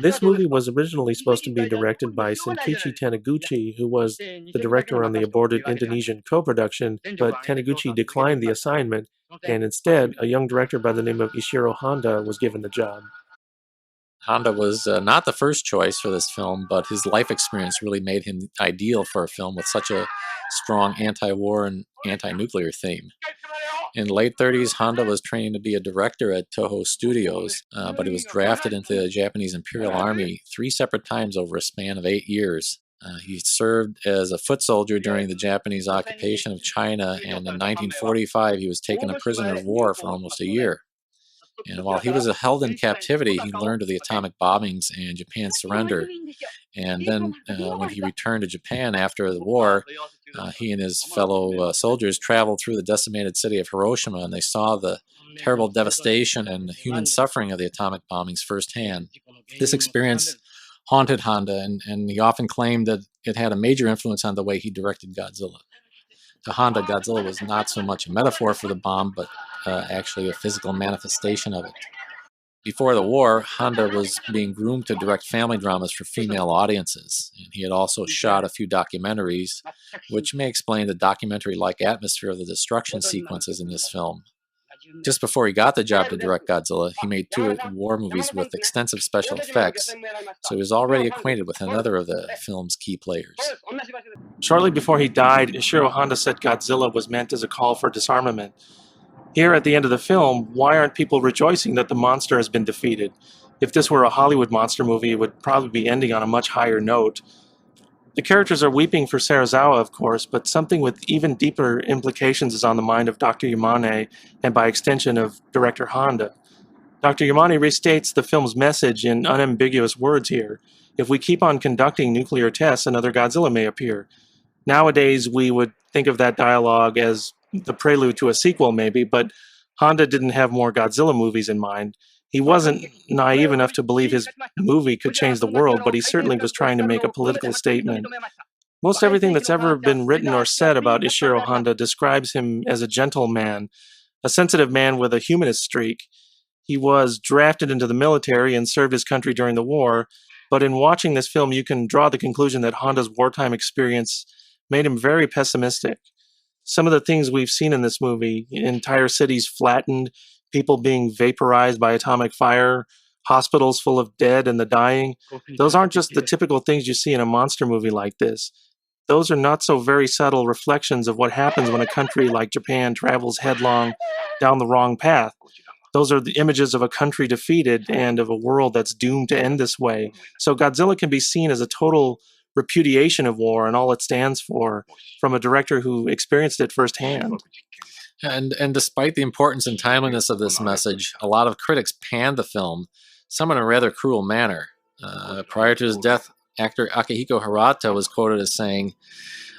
This movie was originally supposed to be directed by Senkichi Taniguchi, who was the director on the aborted Indonesian co-production, but Taniguchi declined the assignment, and instead, a young director by the name of Ishiro Honda was given the job. Honda was not the first choice for this film, but his life experience really made him ideal for a film with such a strong anti-war and anti-nuclear theme. In the late 30s, Honda was training to be a director at Toho Studios, but he was drafted into the Japanese Imperial Army 3 separate times over a span of 8 years. He served as a foot soldier during the Japanese occupation of China, and in 1945 he was taken a prisoner of war for almost a year. And while he was held in captivity, he learned of the atomic bombings and Japan's surrender. And then when he returned to Japan after the war, he and his fellow soldiers traveled through the decimated city of Hiroshima, and they saw the terrible devastation and human suffering of the atomic bombings firsthand. This experience haunted Honda, and he often claimed that it had a major influence on the way he directed Godzilla. To Honda, Godzilla was not so much a metaphor for the bomb, but actually a physical manifestation of it. Before the war, Honda was being groomed to direct family dramas for female audiences, and he had also shot a few documentaries, which may explain the documentary-like atmosphere of the destruction sequences in this film. Just before he got the job to direct Godzilla, he made 2 war movies with extensive special effects, so he was already acquainted with another of the film's key players. Shortly before he died, Ishiro Honda said Godzilla was meant as a call for disarmament. Here at the end of the film, why aren't people rejoicing that the monster has been defeated? If this were a Hollywood monster movie, it would probably be ending on a much higher note. The characters are weeping for Serizawa, of course, but something with even deeper implications is on the mind of Dr. Yamane and by extension of director Honda. Dr. Yamane restates the film's message in unambiguous words here. If we keep on conducting nuclear tests, another Godzilla may appear. Nowadays, we would think of that dialogue as the prelude to a sequel, maybe, but Honda didn't have more Godzilla movies in mind. He wasn't naive enough to believe his movie could change the world, but he certainly was trying to make a political statement. Most everything that's ever been written or said about Ishiro Honda describes him as a gentle man, a sensitive man with a humanist streak. He was drafted into the military and served his country during the war, but in watching this film, you can draw the conclusion that Honda's wartime experience made him very pessimistic. Some of the things we've seen in this movie, entire cities flattened, people being vaporized by atomic fire, hospitals full of dead and the dying, those aren't just the typical things you see in a monster movie like this. Those are not so very subtle reflections of what happens when a country like Japan travels headlong down the wrong path. Those are the images of a country defeated and of a world that's doomed to end this way. So Godzilla can be seen as a total repudiation of war and all it stands for from a director who experienced it firsthand. And despite the importance and timeliness of this message, a lot of critics panned the film, some in a rather cruel manner. Prior to his death, actor Akihiko Hirata was quoted as saying,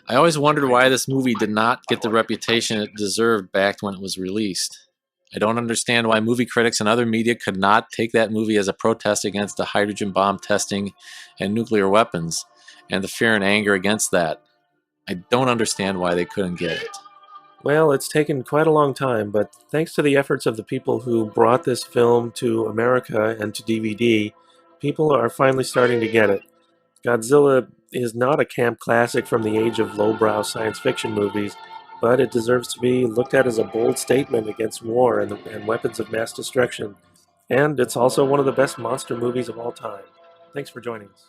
"I always wondered why this movie did not get the reputation it deserved back when it was released. I don't understand why movie critics and other media could not take that movie as a protest against the hydrogen bomb testing and nuclear weapons, and the fear and anger against that. I don't understand why they couldn't get it." Well, it's taken quite a long time, but thanks to the efforts of the people who brought this film to America and to DVD, people are finally starting to get it. Godzilla is not a camp classic from the age of lowbrow science fiction movies, but it deserves to be looked at as a bold statement against war and weapons of mass destruction. And it's also one of the best monster movies of all time. Thanks for joining us.